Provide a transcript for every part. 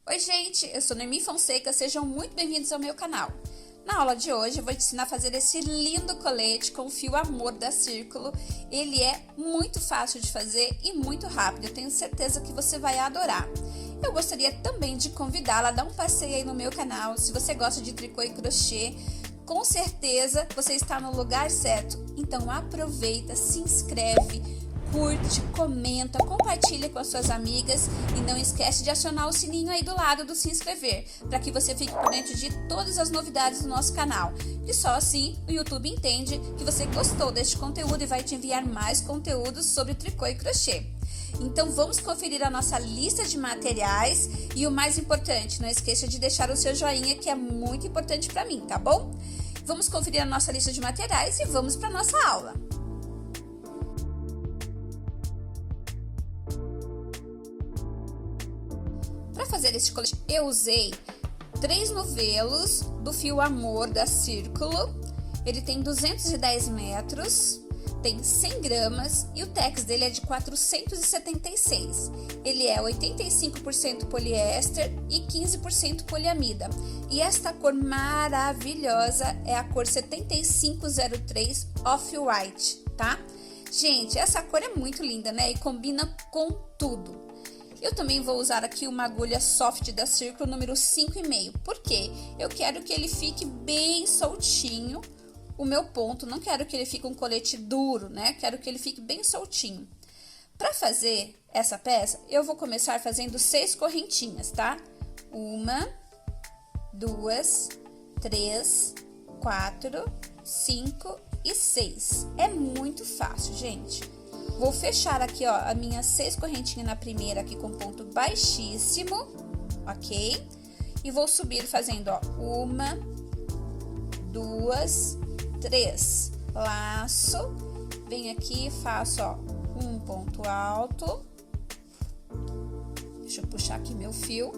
Oi gente, eu sou Noemi Fonseca, sejam muito bem-vindos ao meu canal. Na aula de hoje eu vou te ensinar a fazer esse lindo colete com fio Amor da Círculo. Ele é muito fácil de fazer e muito rápido, eu tenho certeza que você vai adorar. Eu gostaria também de convidá-la a dar um passeio aí no meu canal. Se você gosta de tricô e crochê, com certeza você está no lugar certo. Então aproveita, se inscreve, curte, comenta, compartilha com as suas amigas e não esquece de acionar o sininho aí do lado do se inscrever, para que você fique por dentro de todas as novidades do nosso canal. E só assim o YouTube entende que você gostou deste conteúdo e vai te enviar mais conteúdos sobre tricô e crochê. Então vamos conferir a nossa lista de materiais e o mais importante, não esqueça de deixar o seu joinha, que é muito importante para mim, tá bom? Vamos conferir a nossa lista de materiais e vamos para a nossa aula. Para fazer este colete, eu usei 3 novelos do fio Amor da Círculo. Ele tem 210 metros, tem 100 gramas e o tex dele é de 476. Ele é 85% poliéster e 15% poliamida. E esta cor maravilhosa é a cor 7503 Off-White, tá? Gente, essa cor é muito linda, né? E combina com tudo. Eu também vou usar aqui uma agulha soft da Círculo número 5,5. Por quê? Eu quero que ele fique bem soltinho, o meu ponto. Não quero que ele fique um colete duro, né? Quero que ele fique bem soltinho. Para fazer essa peça, eu vou começar fazendo 6 correntinhas, tá? 1, 2, 3, 4, 5 e 6. É muito fácil, gente. Vou fechar aqui, ó, a minha 6 correntinhas na primeira aqui com ponto baixíssimo, ok? E vou subir fazendo, ó, 1, 2, 3. Laço, venho aqui e faço, ó, um ponto alto. Deixa eu puxar aqui meu fio.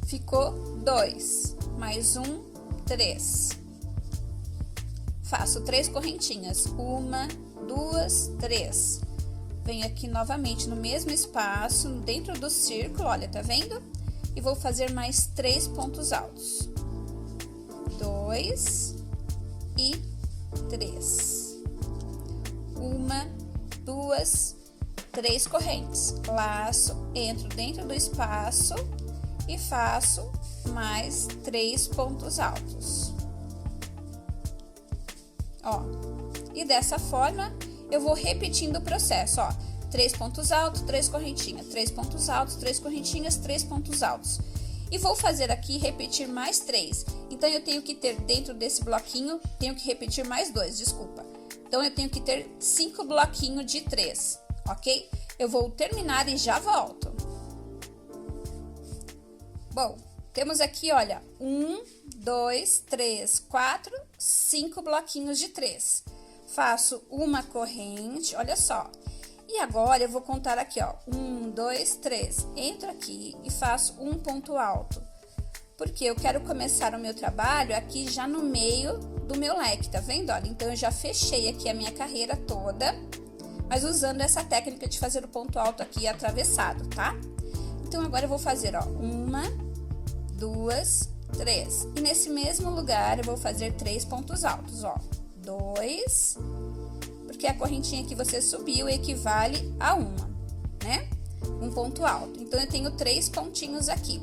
Ficou 2, mais 1, 3. Faço 3 correntinhas, 1, 2, 3. Venho aqui novamente no mesmo espaço, dentro do círculo, olha, tá vendo? E vou fazer mais 3 pontos altos. 2 e 3. 1, 2, 3 correntes. Laço, entro dentro do espaço e faço mais 3 pontos altos. Ó, e dessa forma eu vou repetindo o processo, ó, 3 pontos altos, 3 correntinhas, 3 pontos altos, 3 correntinhas, 3 pontos altos. E vou fazer aqui, repetir mais 3. Então, eu tenho que ter dentro desse bloquinho, tenho que repetir mais 2, desculpa. Então, eu tenho que ter 5 bloquinhos de 3, ok? Eu vou terminar e já volto. Bom, temos aqui, olha, 1, 2, 3, 4, 5 bloquinhos de 3. Faço uma corrente, olha só. E agora eu vou contar aqui, ó, 1, 2, 3. Entro aqui e faço um ponto alto. Porque eu quero começar o meu trabalho aqui já no meio do meu leque, tá vendo? Olha, então eu já fechei aqui a minha carreira toda, mas usando essa técnica de fazer o ponto alto aqui atravessado, tá? Então agora eu vou fazer, ó, 1, 2, 3. E nesse mesmo lugar eu vou fazer 3 pontos altos, ó. 2, porque a correntinha que você subiu equivale a uma, né? Um ponto alto. Então, eu tenho 3 pontinhos aqui.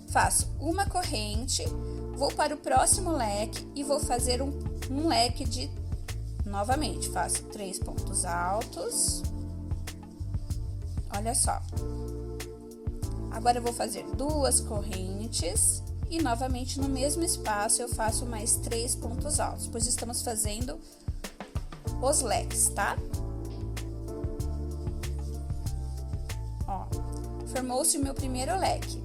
Faço uma corrente, vou para o próximo leque e vou fazer um leque de... Novamente, faço 3 pontos altos. Olha só. Agora, eu vou fazer 2 correntes e, novamente, no mesmo espaço, eu faço mais 3 pontos altos, pois estamos fazendo os leques, tá? Ó, formou-se o meu primeiro leque.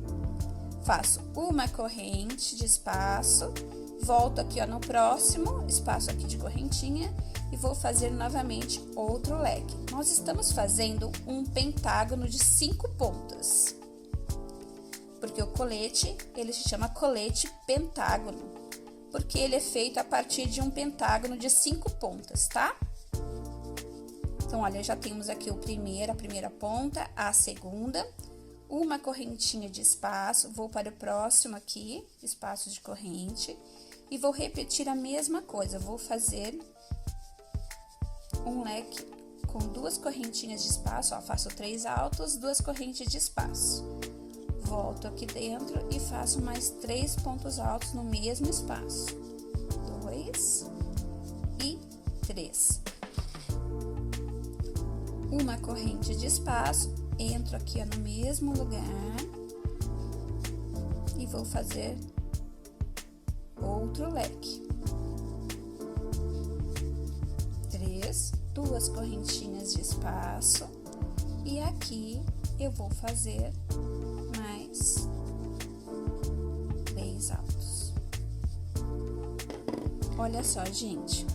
Faço uma corrente de espaço, volto aqui, ó, no próximo espaço aqui de correntinha e vou fazer novamente outro leque. Nós estamos fazendo um pentágono de 5 pontas. Porque o colete, ele se chama colete pentágono, porque ele é feito a partir de um pentágono de 5 pontas, tá? Então, olha, já temos aqui a primeira ponta, a segunda, uma correntinha de espaço, vou para o próximo aqui, espaço de corrente, e vou repetir a mesma coisa, vou fazer um leque com 2 correntinhas de espaço, ó, faço 3 altos, 2 correntes de espaço. Volto aqui dentro e faço mais 3 pontos altos no mesmo espaço. 2 e 3. Uma corrente de espaço, entro aqui ó, no mesmo lugar e vou fazer outro leque. 3, 2 correntinhas de espaço e aqui eu vou fazer mais 3 altos. Olha só, gente.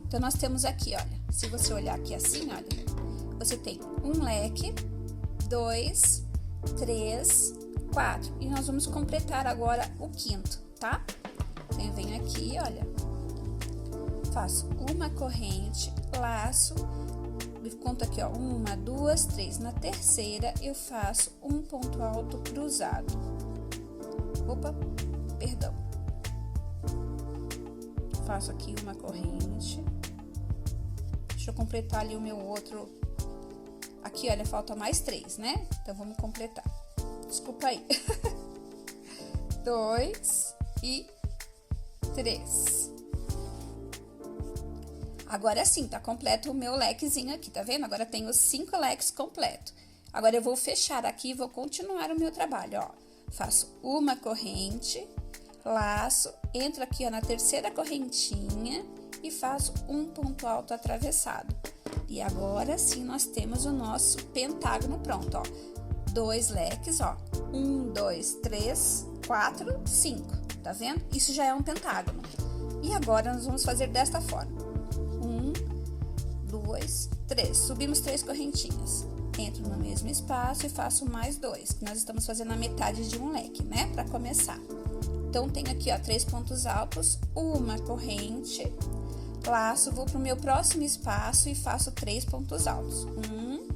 Então, nós temos aqui, olha, se você olhar aqui assim, olha, você tem um leque, 2, 3, 4. E nós vamos completar agora o quinto, tá? Então, eu venho aqui, olha, faço uma corrente, laço, conto aqui, ó, 1, 2, 3. Na terceira, eu faço um ponto alto cruzado. Opa, perdão. Faço aqui uma corrente. Deixa eu completar ali o meu outro. Aqui, olha, falta mais 3, né? Então, vamos completar. Desculpa aí. 2 e 3. Agora sim, tá completo o meu lequezinho aqui, tá vendo? Agora tenho 5 leques completos. Agora, eu vou fechar aqui e vou continuar o meu trabalho, ó. Faço uma corrente, laço, entro aqui, ó, na terceira correntinha e faço um ponto alto atravessado. E agora sim, nós temos o nosso pentágono pronto, ó. 2 leques, ó. 1, 2, 3, 4, 5, tá vendo? Isso já é um pentágono. E agora, nós vamos fazer desta forma. 2, 3. Subimos 3 correntinhas. Entro no mesmo espaço e faço mais 2. Nós estamos fazendo a metade de um leque, né? Para começar. Então, tenho aqui, ó, 3 pontos altos, uma corrente, laço, vou pro meu próximo espaço e faço 3 pontos altos. 1,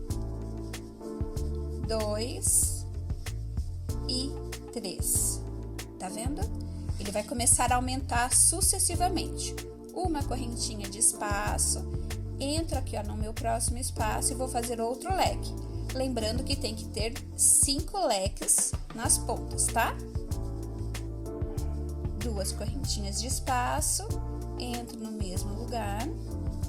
2 e 3. Tá vendo? Ele vai começar a aumentar sucessivamente. Uma correntinha de espaço, entro aqui, ó, no meu próximo espaço e vou fazer outro leque. Lembrando que tem que ter 5 leques nas pontas, tá? 2 correntinhas de espaço, entro no mesmo lugar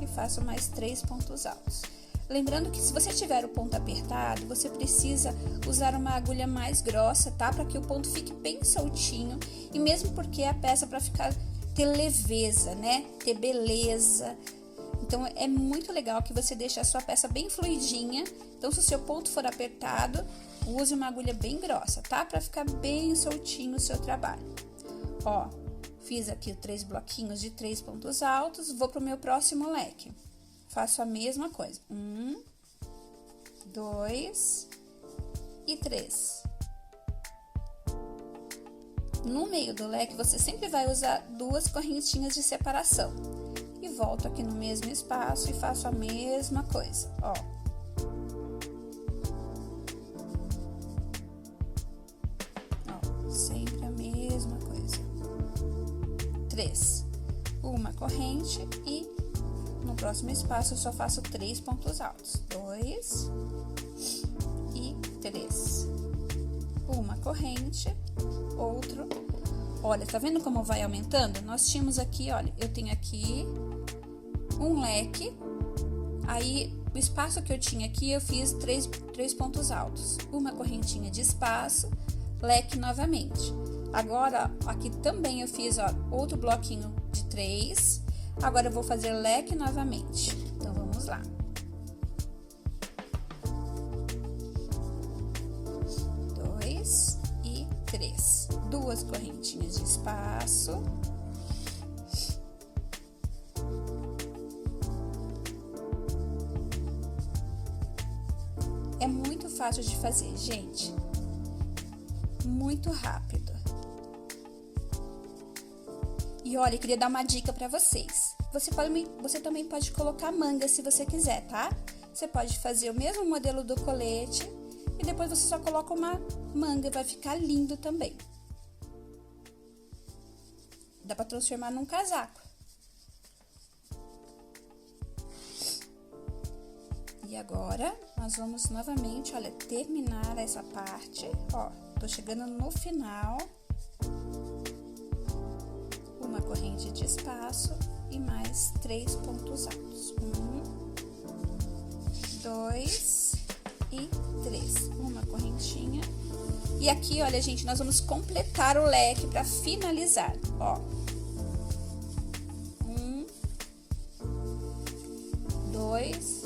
e faço mais 3 pontos altos. Lembrando que se você tiver o ponto apertado, você precisa usar uma agulha mais grossa, tá? Para que o ponto fique bem soltinho e mesmo porque a peça para ter leveza, né? Ter beleza. Então, é muito legal que você deixe a sua peça bem fluidinha. Então, se o seu ponto for apertado, use uma agulha bem grossa, tá? Para ficar bem soltinho o seu trabalho. Ó, fiz aqui 3 bloquinhos de 3 pontos altos, vou pro meu próximo leque. Faço a mesma coisa. 1, 2 e 3. No meio do leque, você sempre vai usar 2 correntinhas de separação. E volto aqui no mesmo espaço e faço a mesma coisa, ó. Ó, sempre a mesma coisa. 3. Uma corrente e no próximo espaço eu só faço 3 pontos altos. 2 e 3. Uma corrente, outro. Olha, tá vendo como vai aumentando? Nós tínhamos aqui, olha, eu tenho aqui um leque, aí o espaço que eu tinha aqui, eu fiz 3 pontos altos, uma correntinha de espaço, leque novamente. Agora, aqui também eu fiz, ó, outro bloquinho de 3, agora eu vou fazer leque novamente. Então, vamos lá. E 3. 2 correntinhas de espaço. É muito fácil de fazer, gente. Muito rápido. E olha, eu queria dar uma dica para vocês. Você também pode colocar manga se você quiser, tá? Você pode fazer o mesmo modelo do colete E depois você só coloca uma manga, vai ficar lindo também. Dá pra transformar num casaco. E agora, nós vamos novamente, olha, terminar essa parte. Ó, tô chegando no final. Uma corrente de espaço e mais 3 pontos altos. 1, 2 e 3. Uma correntinha. E aqui, olha, gente, nós vamos completar o leque para finalizar, ó. 1, 2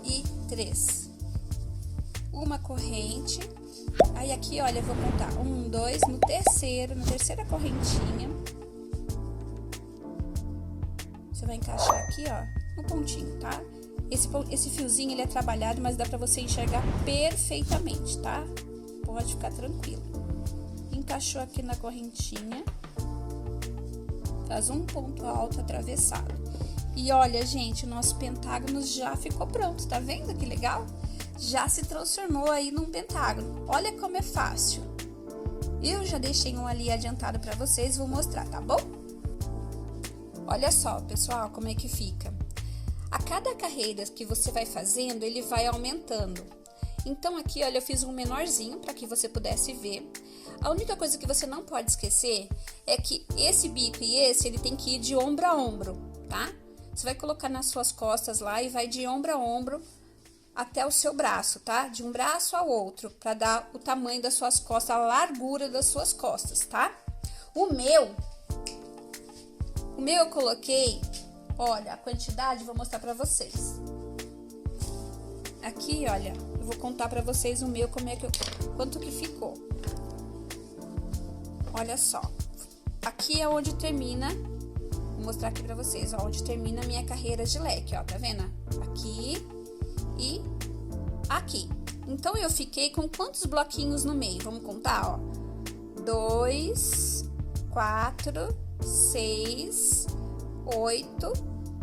e 3. Uma corrente. Aí aqui, olha, eu vou contar 1, 2, na terceira correntinha. Você vai encaixar aqui, ó, no pontinho, tá? Esse fiozinho, ele é trabalhado, mas dá pra você enxergar perfeitamente, tá? Pode ficar tranquilo. Encaixou aqui na correntinha. Faz um ponto alto atravessado. E olha, gente, o nosso pentágono já ficou pronto, tá vendo que legal? Já se transformou aí num pentágono. Olha como é fácil. Eu já deixei um ali adiantado pra vocês, vou mostrar, tá bom? Olha só, pessoal, como é que fica. A cada carreira que você vai fazendo, ele vai aumentando. Então, aqui, olha, eu fiz um menorzinho para que você pudesse ver. A única coisa que você não pode esquecer é que esse bico e esse, ele tem que ir de ombro a ombro, tá? Você vai colocar nas suas costas lá e vai de ombro a ombro até o seu braço, tá? De um braço ao outro, para dar o tamanho das suas costas, a largura das suas costas, tá? O meu eu coloquei, olha, a quantidade, vou mostrar pra vocês. Aqui, olha, eu vou contar pra vocês o meu, quanto que ficou. Olha só. Aqui é onde termina, vou mostrar aqui pra vocês, ó, onde termina a minha carreira de leque, ó, tá vendo? Aqui e aqui. Então, eu fiquei com quantos bloquinhos no meio? Vamos contar, ó. 2, 4, 6, 8,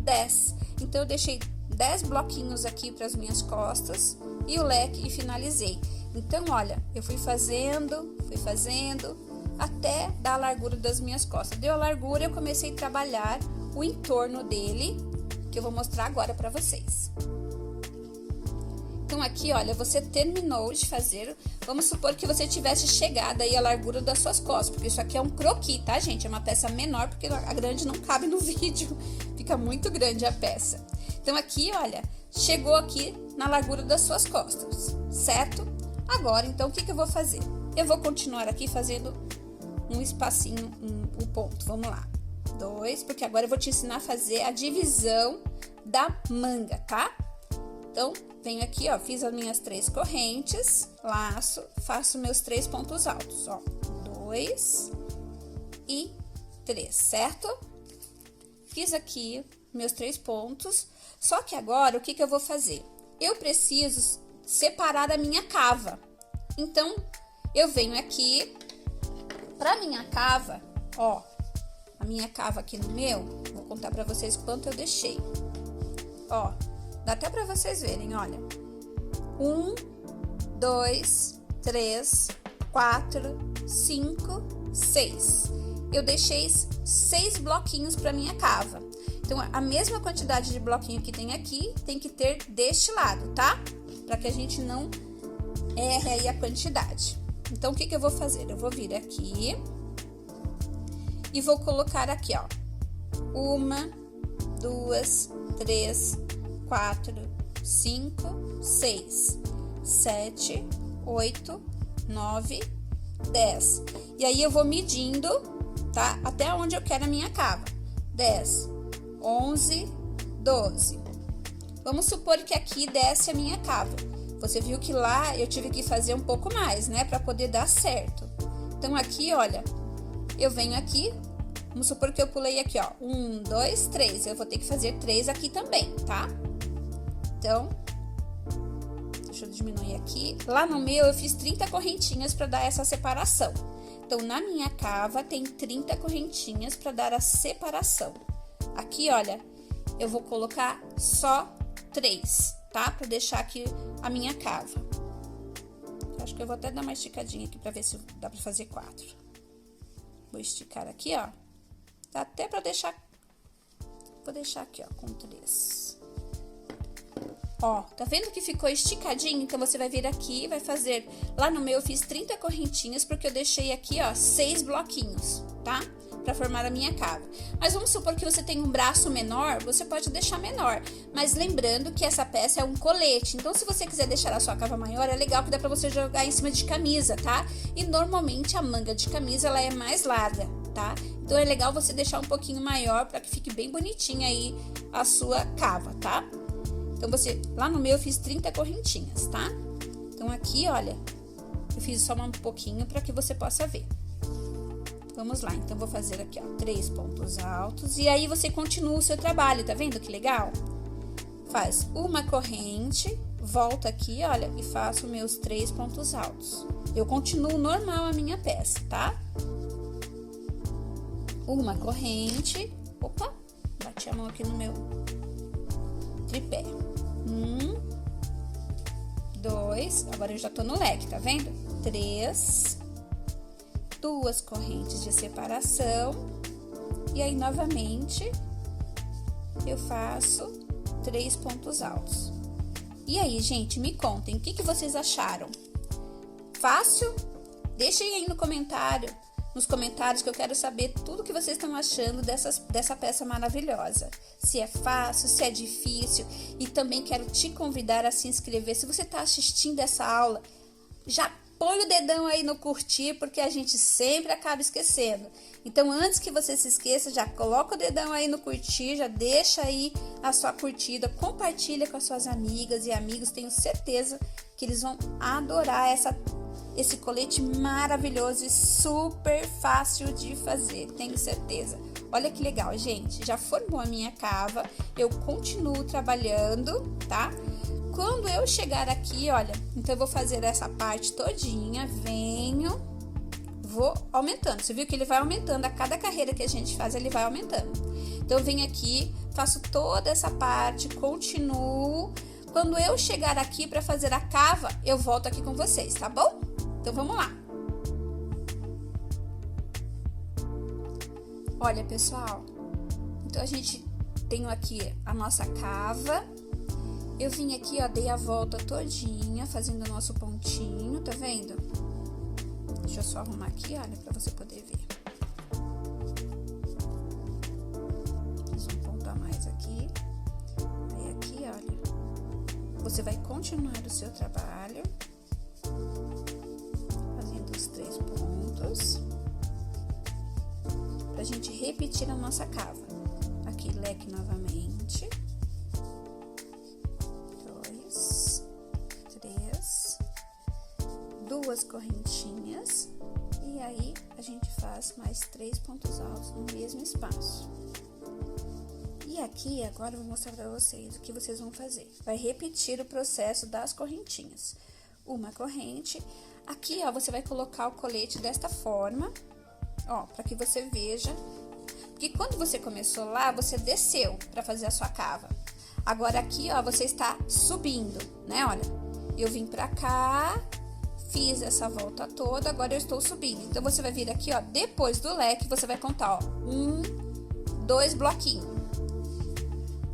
10. Então, eu deixei 10 bloquinhos aqui para as minhas costas e o leque e finalizei. Então, olha, eu fui fazendo até dar a largura das minhas costas. Deu a largura, eu comecei a trabalhar o entorno dele, que eu vou mostrar agora para vocês. Então, aqui, olha, você terminou de fazer, vamos supor que você tivesse chegado aí a largura das suas costas, porque isso aqui é um croquis, tá, gente? É uma peça menor, porque a grande não cabe no vídeo, fica muito grande a peça. Então, aqui, olha, chegou aqui na largura das suas costas, certo? Agora, então, o que eu vou fazer? Eu vou continuar aqui fazendo um espacinho, um ponto, vamos lá. 2, porque agora eu vou te ensinar a fazer a divisão da manga, tá? Então, venho aqui, ó, fiz as minhas 3 correntes, laço, faço meus 3 pontos altos, ó, 2 e 3, certo? Fiz aqui meus 3 pontos, só que agora, o que eu vou fazer? Eu preciso separar a minha cava. Então, eu venho aqui, pra minha cava, ó, a minha cava aqui no meu, vou contar pra vocês quanto eu deixei, ó. Dá até pra vocês verem, olha. 1, 2, 3, 4, 5, 6. Eu deixei 6 bloquinhos pra minha cava. Então, a mesma quantidade de bloquinho que tem aqui, tem que ter deste lado, tá? Pra que a gente não erre aí a quantidade. Então, o que eu vou fazer? Eu vou vir aqui e vou colocar aqui, ó. 1, 2, 3, 4, 5, 6, 7, 8, 9, 10. E aí, eu vou medindo, tá? Até onde eu quero a minha cava. 10, 11, 12. Vamos supor que aqui desce a minha cava. Você viu que lá eu tive que fazer um pouco mais, né? Pra poder dar certo. Então, aqui, olha, eu venho aqui. Vamos supor que eu pulei aqui, ó. 1, 2, 3. Eu vou ter que fazer 3 aqui também, tá? Então, deixa eu diminuir aqui. Lá no meu, eu fiz 30 correntinhas para dar essa separação. Então, na minha cava, tem 30 correntinhas para dar a separação. Aqui, olha, eu vou colocar só 3, tá? Pra deixar aqui a minha cava. Acho que eu vou até dar uma esticadinha aqui pra ver se dá pra fazer 4. Vou esticar aqui, ó. Dá até pra deixar... Vou deixar aqui, ó, com 3. Ó, tá vendo que ficou esticadinho? Então, você vai vir aqui e vai fazer... Lá no meu, eu fiz 30 correntinhas, porque eu deixei aqui, ó, 6 bloquinhos, tá? Pra formar a minha cava. Mas vamos supor que você tem um braço menor, você pode deixar menor. Mas lembrando que essa peça é um colete. Então, se você quiser deixar a sua cava maior, é legal que dá pra você jogar em cima de camisa, tá? E normalmente a manga de camisa, ela é mais larga, tá? Então, é legal você deixar um pouquinho maior pra que fique bem bonitinha aí a sua cava, tá? Então, lá no meu eu fiz 30 correntinhas, tá? Então, aqui, olha, eu fiz só um pouquinho pra que você possa ver. Vamos lá, então, vou fazer aqui, ó, 3 pontos altos. E aí, você continua o seu trabalho, tá vendo que legal? Faz uma corrente, volta aqui, olha, e faço meus 3 pontos altos. Eu continuo normal a minha peça, tá? Uma corrente, opa, bati a mão aqui no meu tripé. 1, 2, agora eu já tô no leque, tá vendo? 3, 2 correntes de separação, e aí, novamente, eu faço 3 pontos altos. E aí, gente, me contem, o que vocês acharam? Fácil? Deixem aí nos comentários que eu quero saber tudo que vocês estão achando dessa peça maravilhosa. Se é fácil, se é difícil. E também quero te convidar a se inscrever. Se você está assistindo essa aula, já põe o dedão aí no curtir, porque a gente sempre acaba esquecendo. Então, antes que você se esqueça, já coloca o dedão aí no curtir, já deixa aí a sua curtida, compartilha com as suas amigas e amigos. Tenho certeza que eles vão adorar esse colete maravilhoso e super fácil de fazer, tenho certeza. Olha que legal, gente, já formou a minha cava, eu continuo trabalhando, tá? Quando eu chegar aqui, olha, então eu vou fazer essa parte todinha, venho, vou aumentando. Você viu que ele vai aumentando, a cada carreira que a gente faz, ele vai aumentando. Então, eu venho aqui, faço toda essa parte, continuo. Quando eu chegar aqui para fazer a cava, eu volto aqui com vocês, tá bom? Então, vamos lá. Olha, pessoal, então a gente tem aqui a nossa cava. Eu vim aqui, ó, dei a volta todinha, fazendo o nosso pontinho, tá vendo? Deixa eu só arrumar aqui, olha, pra você poder ver. Fiz um ponto a mais aqui. Aí aqui, olha, você vai continuar o seu trabalho, fazendo os 3 pontos, pra gente repetir a nossa cava. Aqui, leque novamente. 2, 3, 2 correntinhas, e aí a gente faz mais 3 pontos altos no mesmo espaço. E aqui, agora eu vou mostrar pra vocês o que vocês vão fazer. Vai repetir o processo das correntinhas. Uma corrente. Aqui, ó, você vai colocar o colete desta forma, ó, pra que você veja. Porque quando você começou lá, você desceu pra fazer a sua cava. Agora aqui, ó, você está subindo, né? Olha, eu vim pra cá, fiz essa volta toda, agora eu estou subindo. Então, você vai vir aqui, ó, depois do leque, você vai contar, ó, 1, 2 bloquinhos.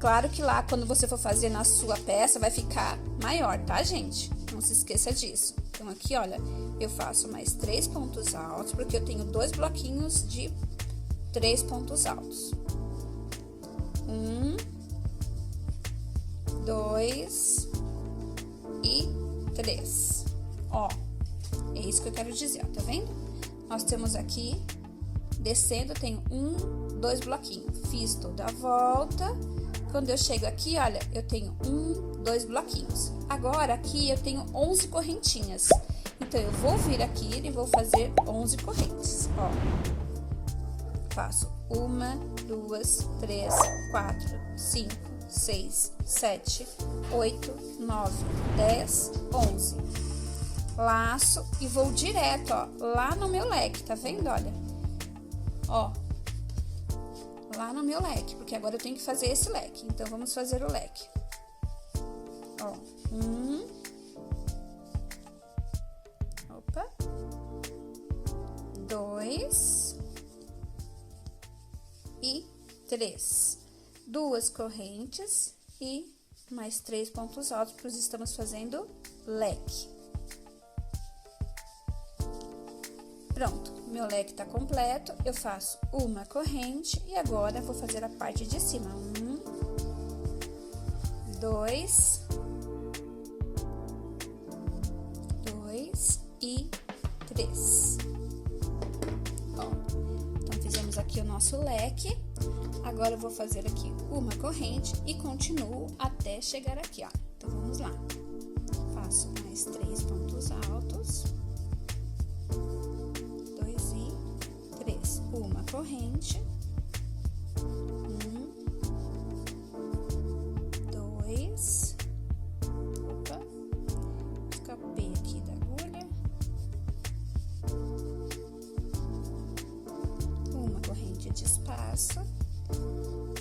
Claro que lá, quando você for fazer na sua peça, vai ficar maior, tá, gente? Não se esqueça disso. Então, aqui, olha, eu faço mais 3 pontos altos, porque eu tenho 2 bloquinhos de 3 pontos altos. 1, 2 e 3. Ó, é isso que eu quero dizer, ó, tá vendo? Nós temos aqui, descendo, eu tenho 1, 2 bloquinhos. Fiz toda a volta. Quando eu chego aqui, olha, eu tenho 1, 2 bloquinhos. Agora, aqui, eu tenho 11 correntinhas. Então, eu vou vir aqui e vou fazer 11 correntes, ó. Faço 1, 2, 3, 4, 5, 6, 7, 8, 9, 10, 11. Laço e vou direto, ó, lá no meu leque, tá vendo? Olha, ó, lá no meu leque, porque agora eu tenho que fazer esse leque. Então, vamos fazer o leque. Ó, 2 e 3. 2 correntes e mais 3 pontos altos, pois estamos fazendo leque. Pronto, meu leque tá completo, eu faço uma corrente e agora vou fazer a parte de cima. 1, 2 e 3. Ó, então fizemos aqui o nosso leque. Agora eu vou fazer aqui uma corrente e continuo até chegar aqui, ó. Então, vamos lá. Faço mais 3 pontos altos. 2 e 3. Uma corrente. 1, 2. Opa. Escapei aqui da agulha. Uma corrente de espaço.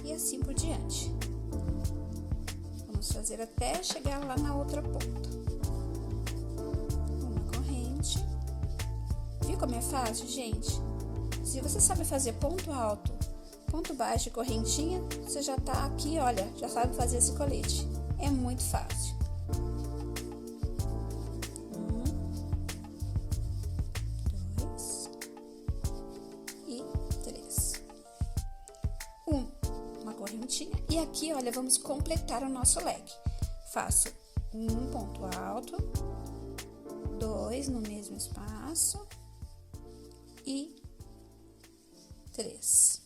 E assim por diante. Vamos fazer até chegar lá na outra ponta. Uma corrente. Viu como é fácil, gente? Se você sabe fazer ponto alto, ponto baixo e correntinha, você já tá aqui, olha, já sabe fazer esse colete. É muito fácil. 1, 2 e 3. Uma correntinha. E aqui, olha, vamos completar o nosso leque. Faço um ponto alto, 2 no mesmo espaço e 3.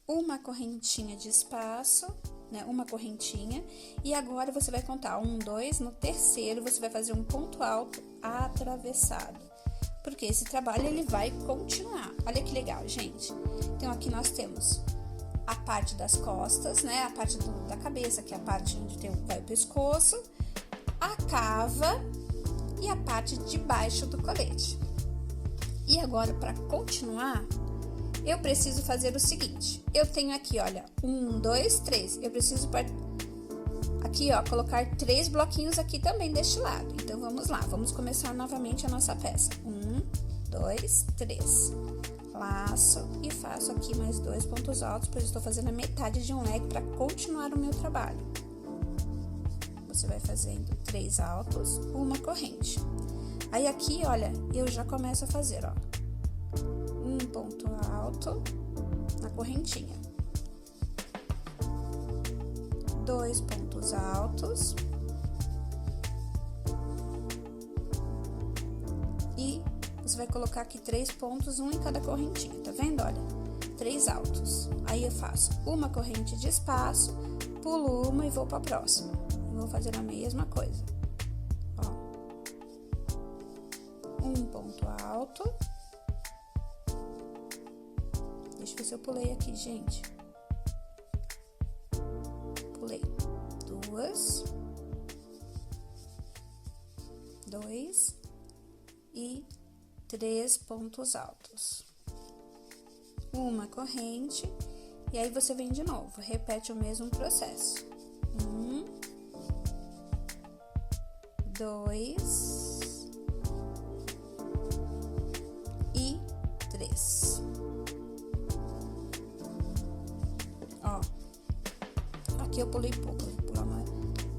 Uma correntinha de espaço, né? Uma correntinha. E agora você vai contar 1, 2, no terceiro você vai fazer um ponto alto atravessado. Porque esse trabalho ele vai continuar. Olha que legal, gente. Então aqui nós temos a parte das costas, né? A parte da cabeça, que é a parte onde vai o pescoço, a cava e a parte de baixo do colete. E agora, para continuar, eu preciso fazer o seguinte. Eu tenho aqui, olha, 1, 2, 3. Eu preciso aqui, ó, colocar 3 bloquinhos aqui também deste lado. Então, vamos lá. Vamos começar novamente a nossa peça. 1, 2, 3. Laço e faço aqui mais 2 pontos altos, pois eu estou fazendo a metade de um leque para continuar o meu trabalho. Você vai fazendo 3 altos, uma corrente. Aí aqui, olha, eu já começo a fazer, ó, um ponto alto na correntinha, 2 pontos altos e você vai colocar aqui 3 pontos, um em cada correntinha, tá vendo? Olha, 3 altos. Aí eu faço uma corrente de espaço, pulo uma e vou para a próxima. Vou fazer a mesma coisa. Ó, um ponto alto. Deixa eu ver se eu pulei aqui, gente. Pulei 2, 2 e 3 pontos altos. Uma corrente. E aí, você vem de novo, repete o mesmo processo. 1, 2 e 3. Ó, aqui eu pulei pouco, eu vou pular mais.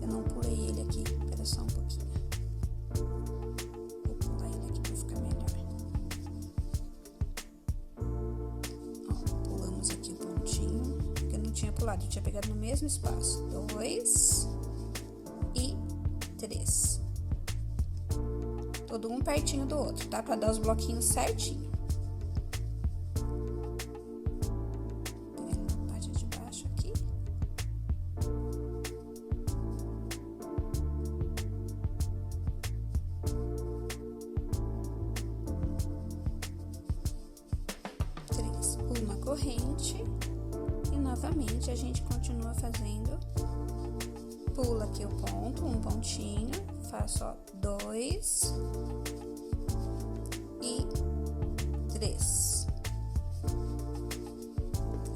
Eu não pulei ele aqui, espera só um pouquinho. Vou pular ele aqui pra ficar melhor. Ó, pulamos aqui o pontinho, que eu não tinha pulado, eu tinha pegado no mesmo espaço. 2 e 3. Todo um pertinho do outro, tá? Pra dar os bloquinhos certinho. Pegando a parte de baixo aqui. Uma corrente. E novamente a gente continua fazendo. Pula aqui o ponto, um pontinho. Faço, ó, 2 e 3.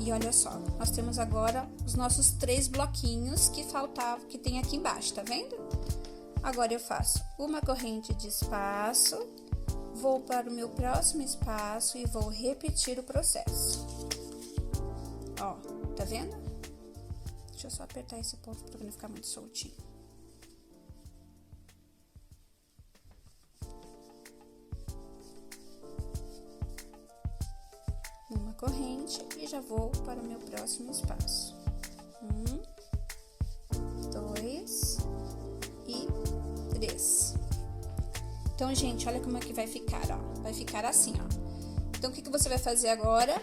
E olha só, nós temos agora os nossos 3 bloquinhos que faltavam, que tem aqui embaixo, tá vendo? Agora eu faço uma corrente de espaço, vou para o meu próximo espaço e vou repetir o processo. Ó, tá vendo? Deixa eu só apertar esse ponto para não ficar muito soltinho. Uma corrente e já vou para o meu próximo espaço. 1, 2 e 3. Então, gente, olha como é que vai ficar, ó. Vai ficar assim, ó. Então, o que você vai fazer agora?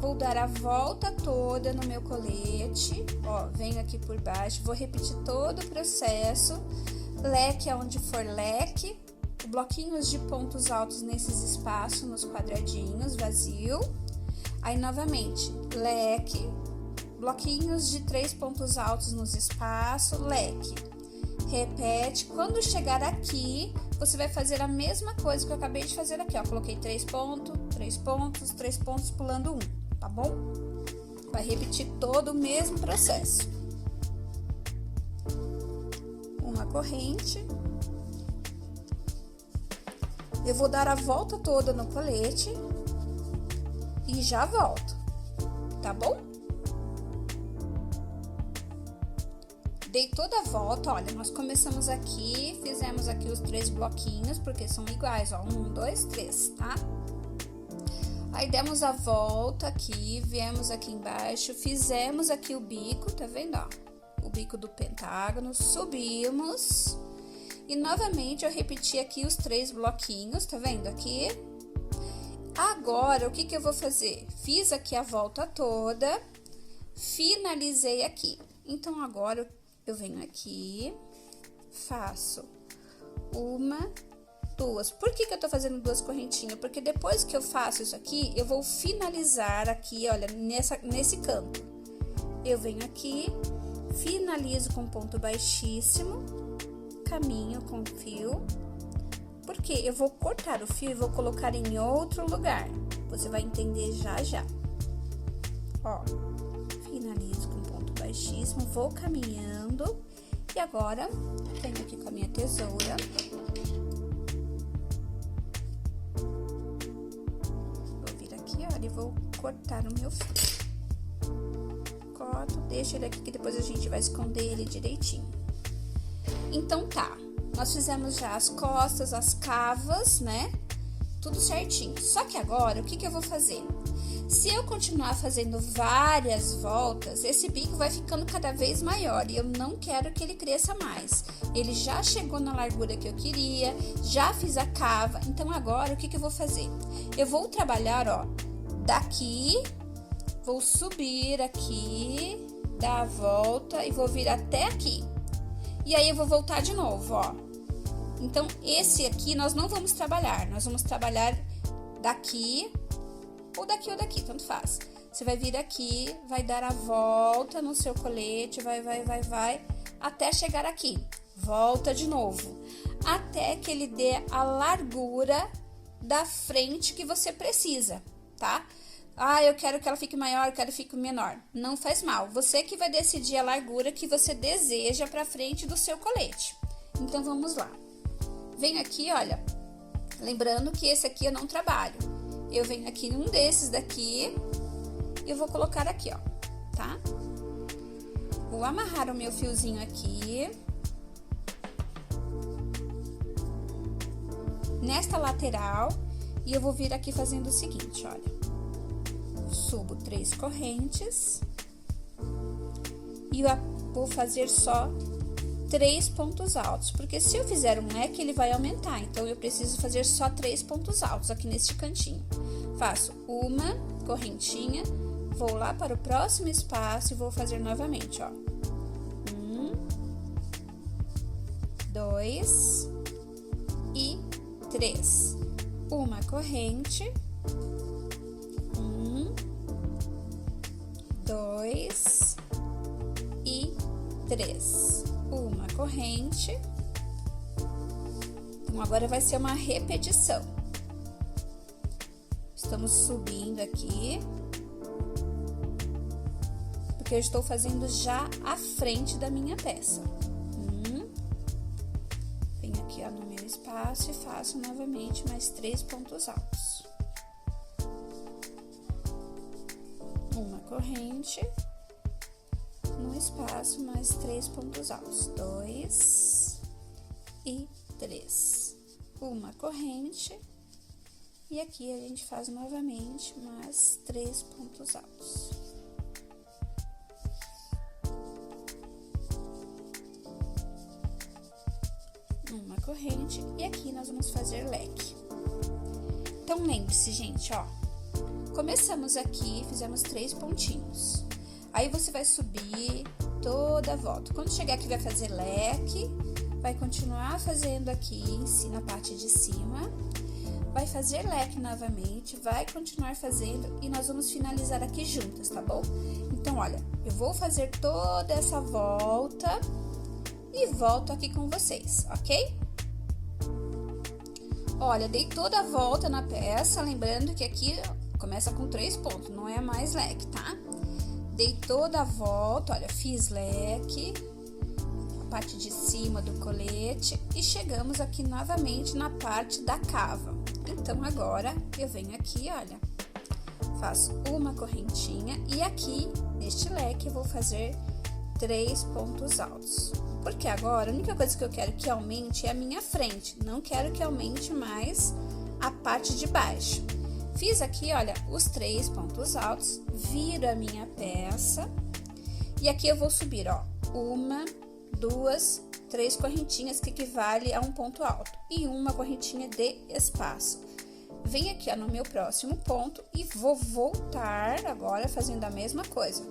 Vou dar a volta toda no meu colete, ó, venho aqui por baixo, vou repetir todo o processo, leque aonde for leque, bloquinhos de pontos altos nesses espaços, nos quadradinhos, vazio. Aí, novamente, leque, bloquinhos de 3 pontos altos nos espaços, leque. Repete, quando chegar aqui, você vai fazer a mesma coisa que eu acabei de fazer aqui, ó. Coloquei 3 pontos, 3 pontos, 3 pontos, pulando 1, tá bom? Vai repetir todo o mesmo processo. Uma corrente. Eu vou dar a volta toda no colete e já volto, tá bom? Dei toda a volta, olha, nós começamos aqui, fizemos aqui os 3 bloquinhos, porque são iguais, ó, 1, 2, 3, tá? Aí, demos a volta aqui, viemos aqui embaixo, fizemos aqui o bico, tá vendo, ó? O bico do pentágono, subimos e, novamente, eu repeti aqui os 3 bloquinhos, tá vendo aqui? Agora, o que eu vou fazer? Fiz aqui a volta toda, finalizei aqui. Então, agora, eu venho aqui, faço 1, 2. Por que eu tô fazendo 2 correntinhas? Porque depois que eu faço isso aqui, eu vou finalizar aqui, olha, nesse canto. Eu venho aqui, finalizo com ponto baixíssimo, caminho com fio, porque eu vou cortar o fio e vou colocar em outro lugar. Você vai entender já já. Ó, finalizo com ponto baixíssimo, vou caminhando e agora venho aqui com a minha tesoura. Vou vir aqui, olha, e vou cortar o meu fio. Corto, deixo ele aqui que depois a gente vai esconder ele direitinho. Então tá, nós fizemos já as costas, as cavas, né? Tudo certinho. Só que agora, o que eu vou fazer? Se eu continuar fazendo várias voltas, esse bico vai ficando cada vez maior e eu não quero que ele cresça mais. Ele já chegou na largura que eu queria, já fiz a cava, então agora o que eu vou fazer? Eu vou trabalhar, ó, daqui, vou subir aqui, dar a volta e vou vir até aqui. E aí eu vou voltar de novo, ó. Então, esse aqui nós não vamos trabalhar, nós vamos trabalhar daqui ou daqui, tanto faz. Você vai vir aqui, vai dar a volta no seu colete, vai, até chegar aqui. Volta de novo, até que ele dê a largura da frente que você precisa, tá? Ah, eu quero que ela fique maior, eu quero que fique menor. Não faz mal, você que vai decidir a largura que você deseja pra frente do seu colete. Então, vamos lá. Venho aqui, olha, lembrando que esse aqui eu não trabalho. Eu venho aqui num desses daqui e eu vou colocar aqui, ó, tá? Vou amarrar o meu fiozinho aqui. Nesta lateral e eu vou vir aqui fazendo o seguinte, olha. Subo 3 correntes e eu vou fazer só 3 pontos altos, porque se eu fizer um leque, ele vai aumentar, então eu preciso fazer só 3 pontos altos aqui neste cantinho. Faço uma correntinha, vou lá para o próximo espaço e vou fazer novamente, ó. 1, 2 e 3. Uma corrente. 1, 2 e 3. Uma corrente. Então, agora vai ser uma repetição. Estamos subindo aqui. porque eu estou fazendo já a frente da minha peça. Venho aqui, ó, no meu espaço e faço novamente mais 3 pontos altos. Uma corrente, no espaço, mais 3 pontos altos. 2 e 3. Uma corrente. E aqui a gente faz novamente mais 3 pontos altos. Uma corrente, e aqui nós vamos fazer leque. Então, lembre-se, gente, ó. Começamos aqui, fizemos 3 pontinhos. Aí, você vai subir toda a volta. Quando chegar aqui, vai fazer leque. Vai continuar fazendo aqui na parte de cima. Vai fazer leque novamente, vai continuar fazendo e nós vamos finalizar aqui juntas, tá bom? Então, olha, eu vou fazer toda essa volta e volto aqui com vocês, ok? Olha, dei toda a volta na peça, lembrando que aqui começa com 3 pontos, não é mais leque, tá? Dei toda a volta, olha, fiz leque, a parte de cima do colete e chegamos aqui novamente na parte da cava. Então, agora, eu venho aqui, olha, faço uma correntinha e aqui, neste leque, eu vou fazer 3 pontos altos. Porque agora, a única coisa que eu quero que aumente é a minha frente, não quero que aumente mais a parte de baixo. Fiz aqui, olha, os 3 pontos altos, viro a minha peça e aqui eu vou subir, ó, 1, 2, 3 correntinhas que equivale a um ponto alto e uma correntinha de espaço. Venho aqui, ó, no meu próximo ponto e vou voltar agora fazendo a mesma coisa.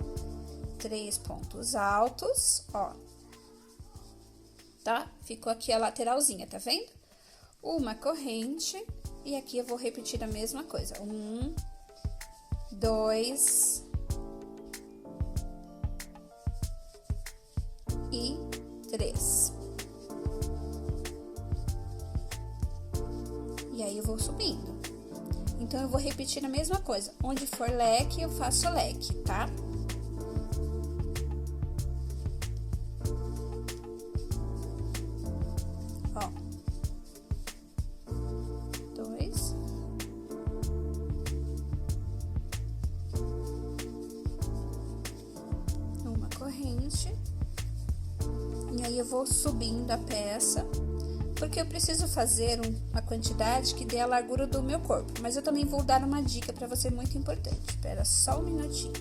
3 pontos altos, ó. Tá? Ficou aqui a lateralzinha, tá vendo? Uma corrente e aqui eu vou repetir a mesma coisa. 1, 2 e 3. E aí, eu vou subindo. Então, eu vou repetir a mesma coisa. Onde for leque, eu faço leque, tá? Ó. 2. Uma corrente. E aí, eu vou subindo a peça. Porque eu preciso fazer uma quantidade que dê a largura do meu corpo. Mas eu também vou dar uma dica pra você muito importante. Espera só um minutinho.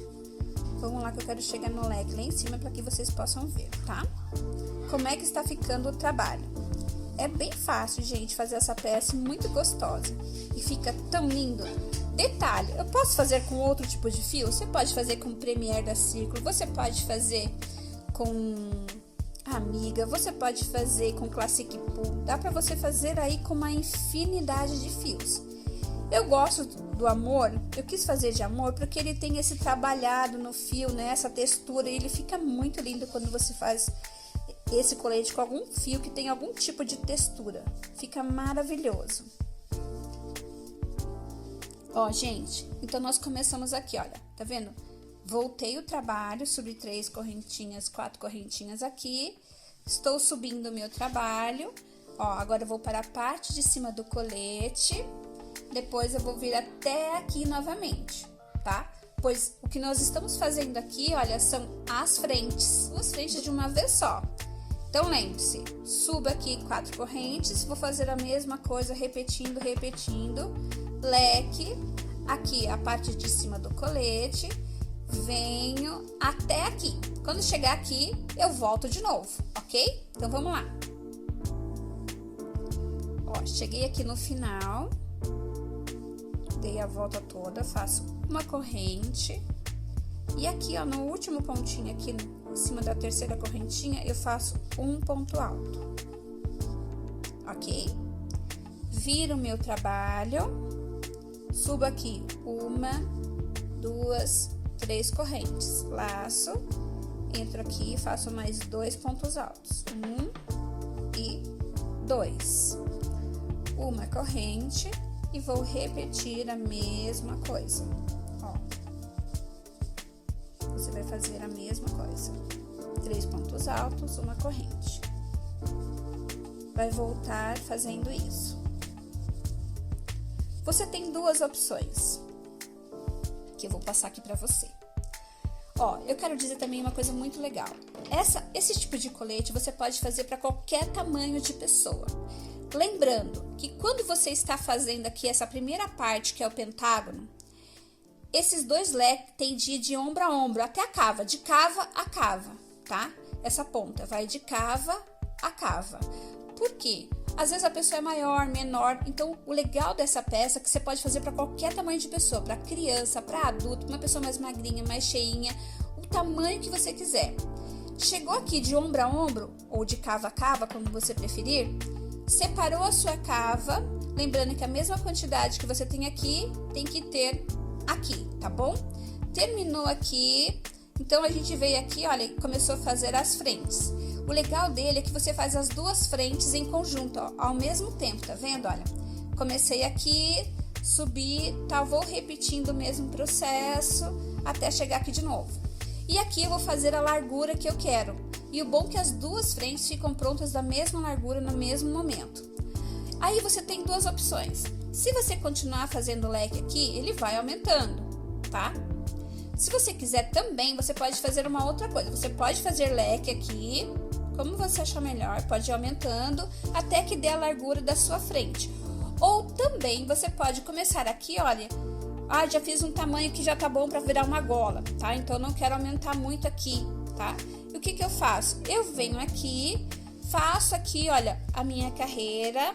Vamos lá que eu quero chegar no leque lá em cima para que vocês possam ver, tá? Como é que está ficando o trabalho? É bem fácil, gente, fazer essa peça muito gostosa. E fica tão lindo. Detalhe, eu posso fazer com outro tipo de fio? Você pode fazer com Premier da Círculo. Você pode fazer com Amiga, você pode fazer com Classic Pull, dá pra você fazer aí com uma infinidade de fios. Eu gosto do Amor, eu quis fazer de Amor porque ele tem esse trabalhado no fio, né, essa textura, e ele fica muito lindo quando você faz esse colete com algum fio que tem algum tipo de textura, fica maravilhoso. Ó, gente, então nós começamos aqui, olha, tá vendo? Voltei o trabalho, subi 3 correntinhas, 4 correntinhas aqui. Estou subindo o meu trabalho. Ó, agora eu vou para a parte de cima do colete. Depois eu vou vir até aqui novamente, tá? Pois o que nós estamos fazendo aqui, olha, são as frentes. 2 frentes de uma vez só. Então, lembre-se, suba aqui 4 correntes. Vou fazer a mesma coisa, repetindo. Leque, aqui a parte de cima do colete. Venho até aqui. Quando chegar aqui, eu volto de novo, ok? Então, vamos lá. Ó, cheguei aqui no final. Dei a volta toda, faço uma corrente. E aqui, ó, no último pontinho aqui, em cima da terceira correntinha, eu faço um ponto alto. Ok? Viro o meu trabalho. Subo aqui 1, 2, 3 correntes, laço, entro aqui e faço mais 2 pontos altos, 1 e 2, uma corrente e vou repetir a mesma coisa, ó, você vai fazer a mesma coisa. 3 pontos altos, uma corrente. Vai voltar fazendo isso. Você tem duas opções, que eu vou passar aqui pra você. Ó, eu quero dizer também uma coisa muito legal. Esse tipo de colete você pode fazer para qualquer tamanho de pessoa. Lembrando que quando você está fazendo aqui essa primeira parte, que é o pentágono, esses dois leques tem de ir de ombro a ombro, até a cava, de cava a cava, tá? Essa ponta vai de cava a cava. Por quê? Às vezes a pessoa é maior, menor, então o legal dessa peça é que você pode fazer para qualquer tamanho de pessoa, para criança, para adulto, uma pessoa mais magrinha, mais cheinha, o tamanho que você quiser. Chegou aqui de ombro a ombro, ou de cava a cava, como você preferir, separou a sua cava, lembrando que a mesma quantidade que você tem aqui, tem que ter aqui, tá bom? Terminou aqui, então a gente veio aqui, olha, e começou a fazer as frentes. O legal dele é que você faz as duas frentes em conjunto, ó, ao mesmo tempo, tá vendo? Olha, comecei aqui, subi, tá? Vou repetindo o mesmo processo até chegar aqui de novo. E aqui eu vou fazer a largura que eu quero. E o bom é que as duas frentes ficam prontas da mesma largura no mesmo momento. Aí você tem duas opções. Se você continuar fazendo o leque aqui, ele vai aumentando, tá? Se você quiser também, você pode fazer uma outra coisa. Você pode fazer leque aqui, como você achar melhor, pode ir aumentando até que dê a largura da sua frente. Ou também você pode começar aqui, olha, já fiz um tamanho que já tá bom para virar uma gola, tá? Então eu não quero aumentar muito aqui, tá? E o que que eu faço? Eu venho aqui, faço aqui, olha, a minha carreira.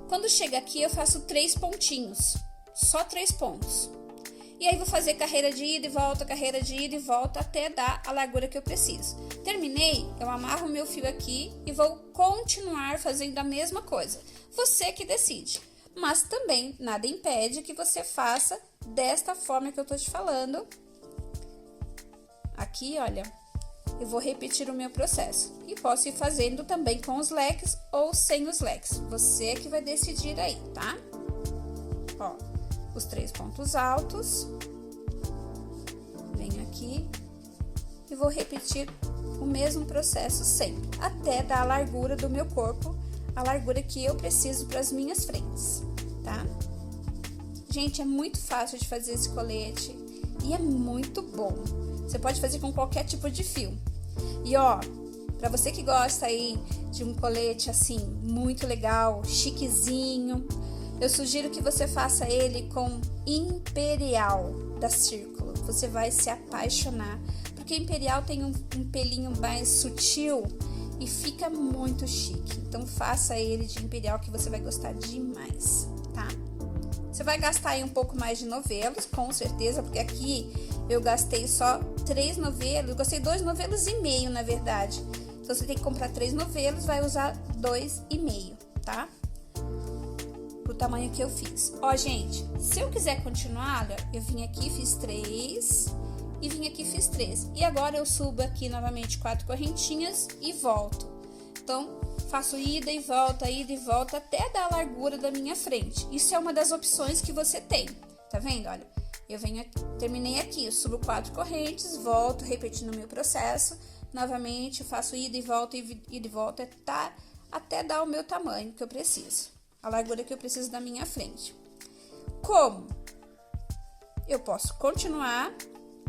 Quando chega aqui eu faço 3 pontinhos, só 3 pontos. E aí vou fazer carreira de ida e volta, carreira de ida e volta, até dar a largura que eu preciso. Terminei, eu amarro o meu fio aqui e vou continuar fazendo a mesma coisa. Você que decide. Mas também nada impede que você faça desta forma que eu tô te falando. Aqui, olha, eu vou repetir o meu processo. E posso ir fazendo também com os leques ou sem os leques. Você que vai decidir aí, tá? Ó, os 3 pontos altos. Venho aqui e vou repetir o mesmo processo sempre, até dar a largura do meu corpo, a largura que eu preciso para as minhas frentes, tá? Gente, é muito fácil de fazer esse colete e é muito bom. Você pode fazer com qualquer tipo de fio. E ó, para você que gosta aí de um colete assim, muito legal, chiquezinho, eu sugiro que você faça ele com Imperial da Círculo. Você vai se apaixonar, porque Imperial tem um pelinho mais sutil e fica muito chique. Então faça ele de Imperial que você vai gostar demais, tá? Você vai gastar aí um pouco mais de novelos, com certeza, porque aqui eu gastei só 3 novelos, eu gastei 2 novelos e meio, na verdade. Então você tem que comprar 3 novelos, vai usar 2,5, tá? Pro tamanho que eu fiz. Ó, gente, se eu quiser continuar, olha, eu vim aqui, fiz 3 e vim aqui, fiz 3. E agora eu subo aqui novamente 4 correntinhas e volto. Então, faço ida e volta até dar a largura da minha frente. Isso é uma das opções que você tem. Tá vendo? Olha, eu venho aqui, terminei aqui, eu subo 4 correntes, volto, repetindo o meu processo. Novamente, faço ida e volta, até dar o meu tamanho que eu preciso. A largura que eu preciso da minha frente. Como? Eu posso continuar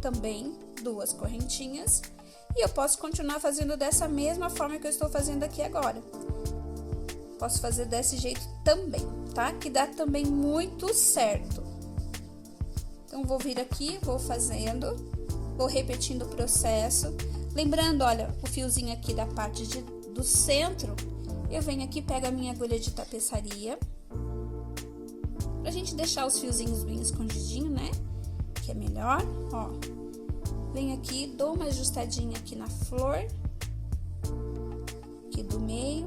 também 2 correntinhas e eu posso continuar fazendo dessa mesma forma que eu estou fazendo aqui agora. Posso fazer desse jeito também, tá? Que dá também muito certo. Então, vou vir aqui, vou fazendo, vou repetindo o processo. Lembrando, olha, o fiozinho aqui da parte do centro, eu venho aqui, pego a minha agulha de tapeçaria, pra gente deixar os fiozinhos bem escondidinhos, né? Que é melhor, ó. Venho aqui, dou uma ajustadinha aqui na flor, aqui do meio,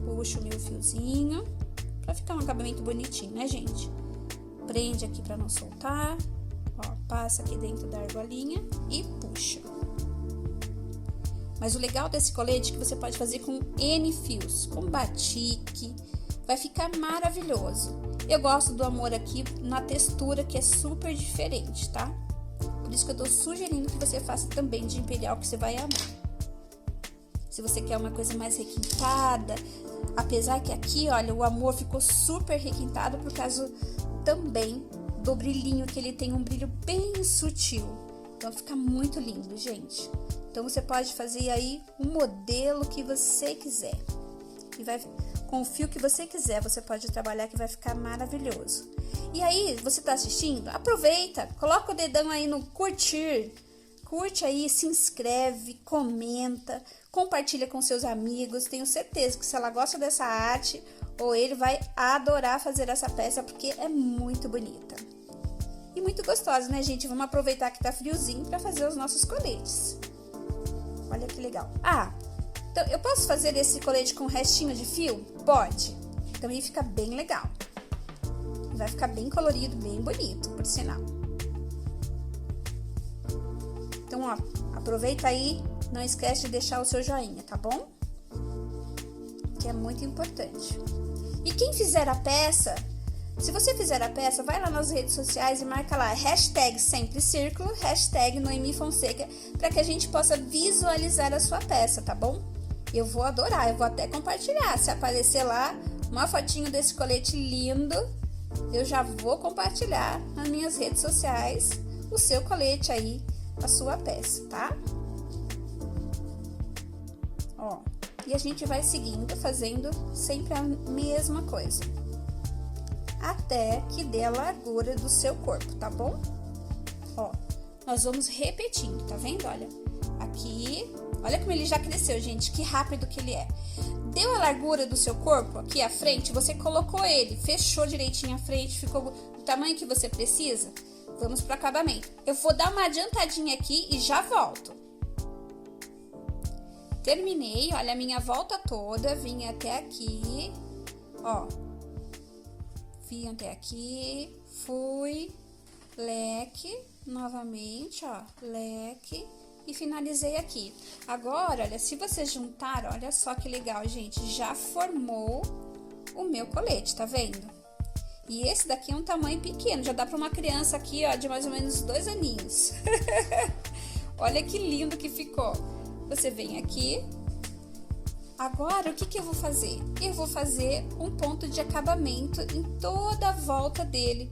puxo o meu fiozinho, pra ficar um acabamento bonitinho, né, gente? Prende aqui pra não soltar, ó, passa aqui dentro da argolinha e puxa. Mas o legal desse colete é que você pode fazer com N fios, com batique, vai ficar maravilhoso. Eu gosto do amor aqui na textura, que é super diferente, tá? Por isso que eu tô sugerindo que você faça também de imperial, que você vai amar. Se você quer uma coisa mais requintada, apesar que aqui, olha, o amor ficou super requintado por causa também do brilhinho, que ele tem um brilho bem sutil. Então fica muito lindo, gente. Então você pode fazer aí um modelo que você quiser. E vai com o fio que você quiser, você pode trabalhar, que vai ficar maravilhoso. E aí, você tá assistindo? Aproveita, coloca o dedão aí no curtir. Curte aí, se inscreve, comenta, compartilha com seus amigos. Tenho certeza que se ela gosta dessa arte, ou ele vai adorar fazer essa peça, porque é muito bonita. E muito gostosa, né, gente? Vamos aproveitar que tá friozinho para fazer os nossos coletes. Olha que legal. Ah, então eu posso fazer esse colete com restinho de fio? Pode. Também fica bem legal. Vai ficar bem colorido, bem bonito, por sinal. Então, ó, aproveita aí, não esquece de deixar o seu joinha, tá bom? Que é muito importante. E quem fizer a peça, se você fizer a peça, vai lá nas redes sociais e marca lá, #SempreCírculo, #NoemiFonseca, para que a gente possa visualizar a sua peça, tá bom? Eu vou adorar, eu vou até compartilhar. Se aparecer lá uma fotinho desse colete lindo, eu já vou compartilhar nas minhas redes sociais o seu colete aí, a sua peça, tá? Ó, e a gente vai seguindo, fazendo sempre a mesma coisa, até que dê a largura do seu corpo, tá bom? Ó, nós vamos repetindo, tá vendo? Olha, aqui, olha como ele já cresceu, gente, que rápido que ele é. Deu a largura do seu corpo aqui à frente, você colocou ele, fechou direitinho a frente, ficou do tamanho que você precisa. Vamos pro acabamento. Eu vou dar uma adiantadinha aqui e já volto. Terminei, olha a minha volta toda, vim até aqui, ó. Vim até aqui, fui, leque, novamente, ó, leque. E finalizei aqui. Agora, olha, se você juntar, olha só que legal, gente, já formou o meu colete, tá vendo? E esse daqui é um tamanho pequeno, já dá para uma criança aqui, ó, de mais ou menos 2 aninhos. Olha que lindo que ficou. Você vem aqui. Agora, o que eu vou fazer? Eu vou fazer um ponto de acabamento em toda a volta dele.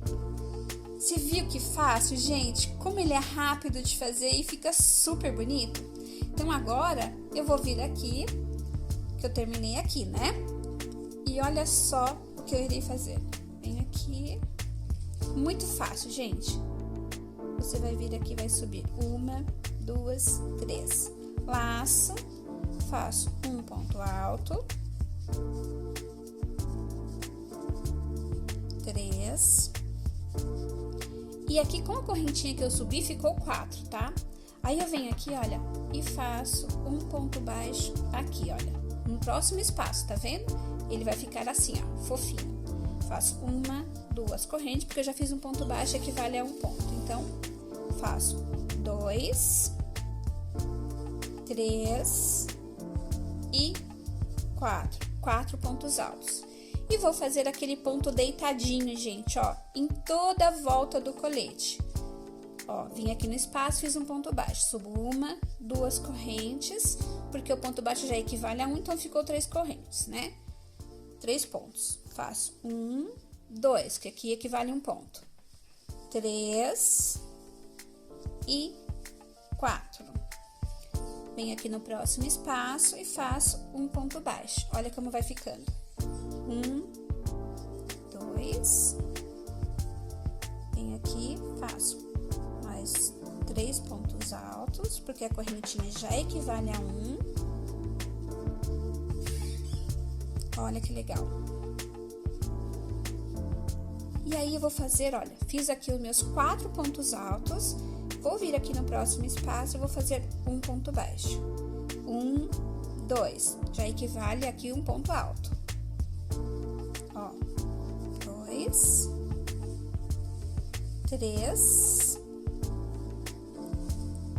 Você viu que fácil, gente? Como ele é rápido de fazer e fica super bonito. Então, agora, eu vou vir aqui, que eu terminei aqui, né? E olha só o que eu irei fazer. Vem aqui. Muito fácil, gente. Você vai vir aqui, vai subir 1, 2, 3. Laço, faço um ponto alto. 3. E aqui, com a correntinha que eu subi, ficou 4, tá? Aí, eu venho aqui, olha, e faço um ponto baixo aqui, olha, no próximo espaço, tá vendo? Ele vai ficar assim, ó, fofinho. Faço 1, 2 correntes, porque eu já fiz um ponto baixo, equivale a um ponto. Então, faço 2, 3 e 4. 4 pontos altos. E vou fazer aquele ponto deitadinho, gente, ó, em toda a volta do colete. Ó, vim aqui no espaço, fiz um ponto baixo, subo 1, 2 correntes, porque o ponto baixo já equivale a 1, então ficou 3 correntes, né? 3 pontos. Faço 1, 2, que aqui equivale a um ponto. 3 e 4. Venho aqui no próximo espaço e faço um ponto baixo. Olha como vai ficando. 1, 2, venho aqui, faço mais 3 pontos altos, porque a correntinha já equivale a 1. Olha que legal. E aí, eu vou fazer, olha, fiz aqui os meus 4 pontos altos, vou vir aqui no próximo espaço e vou fazer um ponto baixo. 1, 2, já equivale aqui um ponto alto. Ó, 2, 3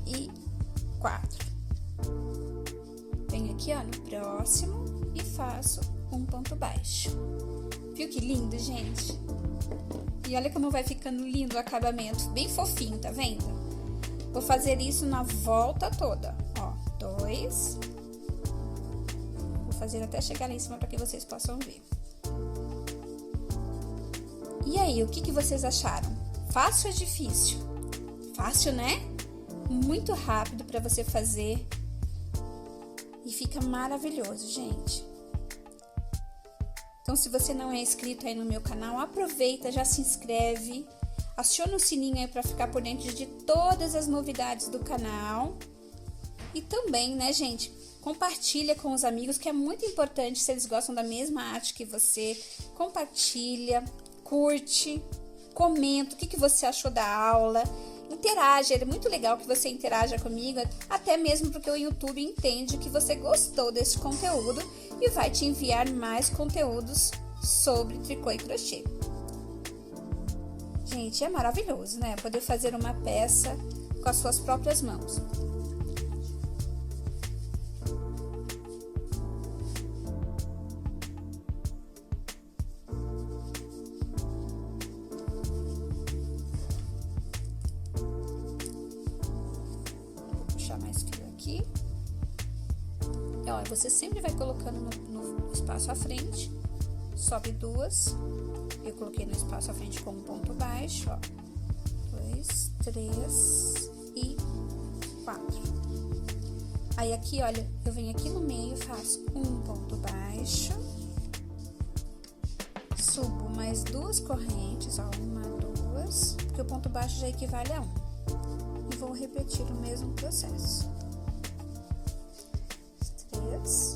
e 4. Venho aqui, ó, no próximo e faço um ponto baixo. Viu que lindo, gente? E olha como vai ficando lindo o acabamento, bem fofinho, tá vendo? Vou fazer isso na volta toda, ó, 2. Vou fazer até chegar lá em cima para que vocês possam ver. E aí, o que vocês acharam? Fácil ou difícil? Fácil, né? Muito rápido para você fazer e fica maravilhoso, gente. Então, se você não é inscrito aí no meu canal, aproveita, já se inscreve, aciona o sininho aí para ficar por dentro de todas as novidades do canal. E também, né, gente, compartilha com os amigos, que é muito importante, se eles gostam da mesma arte que você, compartilha, curte, comenta o que você achou da aula, interage, é muito legal que você interaja comigo, até mesmo porque o YouTube entende que você gostou desse conteúdo e vai te enviar mais conteúdos sobre tricô e crochê. Gente, é maravilhoso, né? Poder fazer uma peça com as suas próprias mãos. Mais fio aqui. E, ó, você sempre vai colocando no espaço à frente, sobe 2. Eu coloquei no espaço à frente com um ponto baixo, ó, 2, 3 e 4. Aí aqui, olha, eu venho aqui no meio, faço um ponto baixo, subo mais 2 correntes, ó, 1, 2, porque o ponto baixo já equivale a 1. Vou repetir o mesmo processo. 3,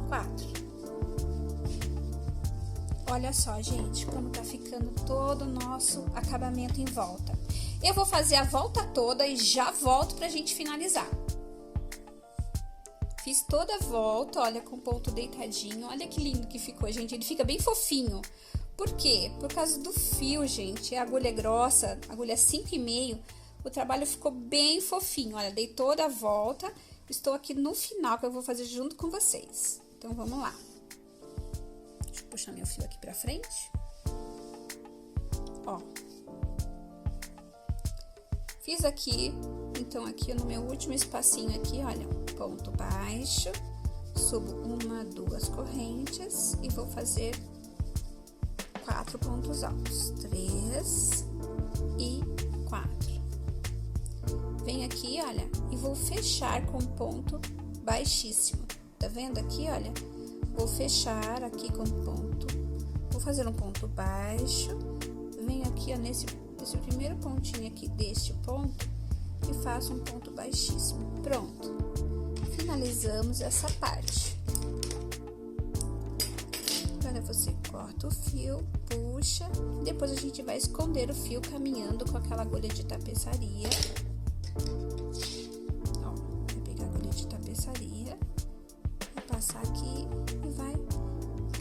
4. Olha só, gente, como tá ficando todo o nosso acabamento em volta. Eu vou fazer a volta toda e já volto pra gente finalizar. Fiz toda a volta, olha, com ponto deitadinho. Olha que lindo que ficou, gente. Ele fica bem fofinho. Por quê? Por causa do fio, gente. A agulha é grossa, agulha 5,5. O trabalho ficou bem fofinho, olha, dei toda a volta, estou aqui no final que eu vou fazer junto com vocês. Então, vamos lá. Deixa eu puxar meu fio aqui pra frente. Ó. Fiz aqui, então, aqui no meu último espacinho aqui, olha, ponto baixo, subo 1, 2 correntes e vou fazer 4 pontos altos. 3 e 4. Venho aqui, olha, e vou fechar com ponto baixíssimo. Tá vendo aqui, olha? Vou fechar aqui com ponto. Vou fazer um ponto baixo. Venho aqui, ó, nesse primeiro pontinho aqui deste ponto e faço um ponto baixíssimo. Pronto. Finalizamos essa parte. Agora você corta o fio, puxa. Depois a gente vai esconder o fio caminhando com aquela agulha de tapeçaria. Ó, vai pegar a agulha de tapeçaria, vai passar aqui e vai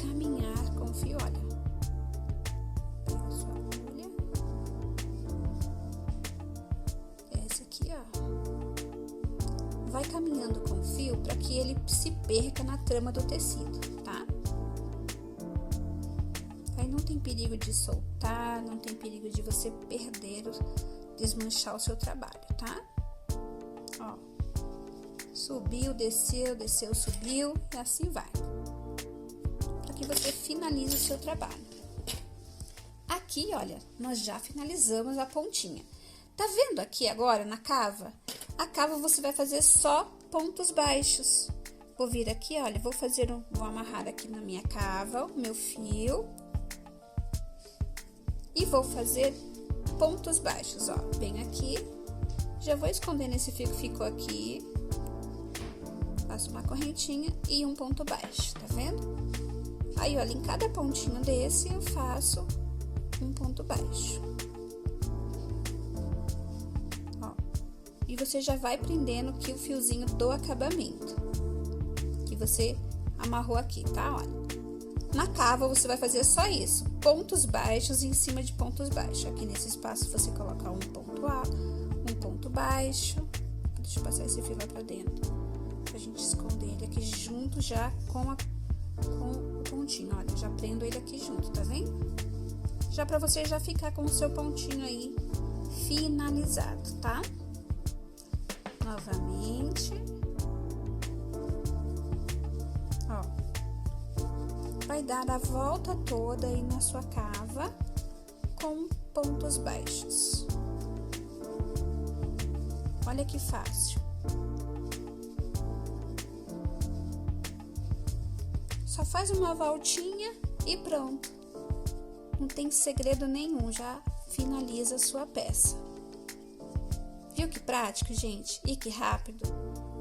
caminhar com o fio, olha. Pega a sua agulha. Essa aqui, ó. Vai caminhando com o fio para que ele se perca na trama do tecido, tá? Aí não tem perigo de soltar, não tem perigo de você perder, desmanchar o seu trabalho, tá? Ó, subiu, desceu, desceu, subiu e assim vai. Para que você finalize o seu trabalho. Aqui, olha, nós já finalizamos a pontinha. Tá vendo aqui agora na cava? A cava você vai fazer só pontos baixos. Vou vir aqui, olha, vou amarrar aqui na minha cava o meu fio. E vou fazer pontos baixos, ó, bem aqui. Já vou esconder nesse fio que ficou aqui. Faço uma correntinha e um ponto baixo, tá vendo? Aí, olha, em cada pontinho desse eu faço um ponto baixo. Ó, e você já vai prendendo aqui o fiozinho do acabamento, que você amarrou aqui, tá? Olha. Na cava, você vai fazer só isso, pontos baixos em cima de pontos baixos. Aqui nesse espaço, você coloca um ponto alto, um ponto baixo. Deixa eu passar esse fio lá pra dentro, pra gente esconder ele aqui junto já com o pontinho. Olha, já prendo ele aqui junto, tá vendo? Já pra você já ficar com o seu pontinho aí finalizado, tá? novamente. Ó, vai dar a volta toda aí na sua cava com pontos baixos. Olha que fácil. Só faz uma voltinha e pronto. Não tem segredo nenhum, já finaliza a sua peça. Viu que prático, gente? E que rápido?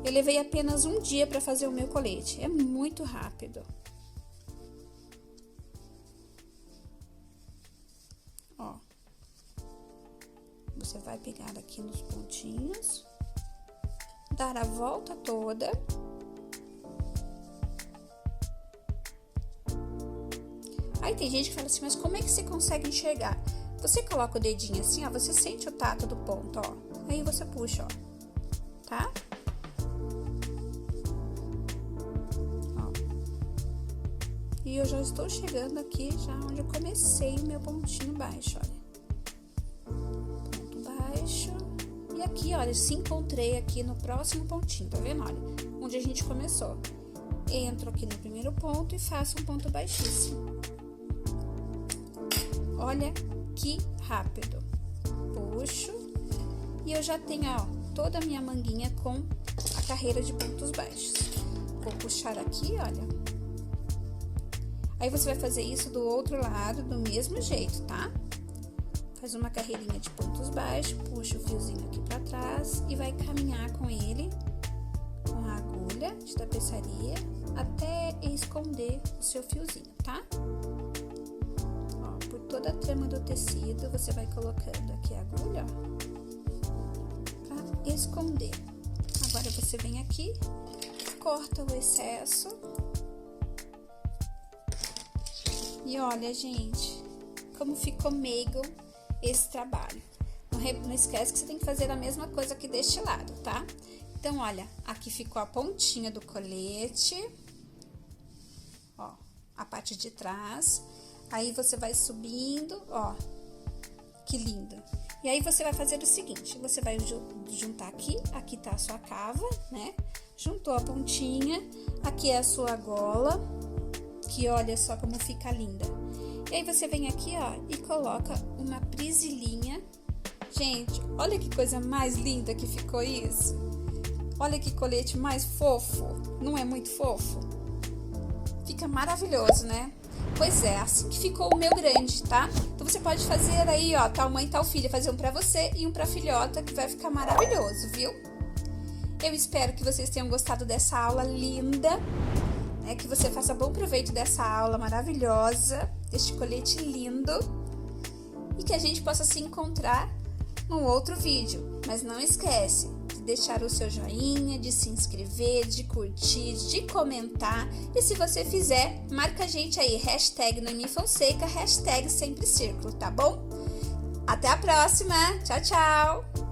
Eu levei apenas um dia para fazer o meu colete. É muito rápido. Ó. Você vai pegar aqui nos pontinhos, dar a volta toda. Aí tem gente que fala assim, mas como é que você consegue enxergar? Você coloca o dedinho assim, ó, você sente o tato do ponto, ó. Aí você puxa, ó, tá? Ó. E eu já estou chegando aqui, já onde eu comecei o meu pontinho baixo, olha. Ponto baixo. E aqui, olha, se encontrei aqui no próximo pontinho, tá vendo? Olha, onde a gente começou. Entro aqui no primeiro ponto e faço um ponto baixíssimo. Olha que rápido. Puxo. E eu já tenho, ó, toda a minha manguinha com a carreira de pontos baixos. Vou puxar aqui, olha. Aí você vai fazer isso do outro lado, do mesmo jeito, tá? Faz uma carreirinha de pontos baixos, puxa o fiozinho aqui pra trás e vai caminhar com ele, com a agulha de tapeçaria, até esconder o seu fiozinho, tá? Ó, por toda a trama do tecido, você vai colocando aqui a agulha, ó, esconder. Agora você vem aqui, corta o excesso. E olha, gente, como ficou meigo esse trabalho. Não esquece que você tem que fazer a mesma coisa aqui deste lado, tá? Então, olha, aqui ficou a pontinha do colete. Ó, a parte de trás. Aí você vai subindo, ó, que lindo. E aí você vai fazer o seguinte, você vai juntar aqui tá a sua cava, né? Juntou a pontinha, aqui é a sua gola, que olha só como fica linda. E aí você vem aqui, ó, e coloca uma prisilinha. Gente, olha que coisa mais linda que ficou isso. Olha que colete mais fofo, não é muito fofo? Fica maravilhoso, né? Pois é, assim que ficou o meu grande, tá? Então, você pode fazer aí, ó, tal mãe, tal filha, fazer um pra você e um pra filhota, que vai ficar maravilhoso, viu? Eu espero que vocês tenham gostado dessa aula linda, né? Que você faça bom proveito dessa aula maravilhosa, deste colete lindo, e que a gente possa se encontrar num outro vídeo. Mas não esquece de deixar o seu joinha, de se inscrever, de curtir, de comentar. E se você fizer, marca a gente aí, hashtag Noemi Fonseca, hashtag Sempre Círculo, tá bom? Até a próxima! Tchau, tchau!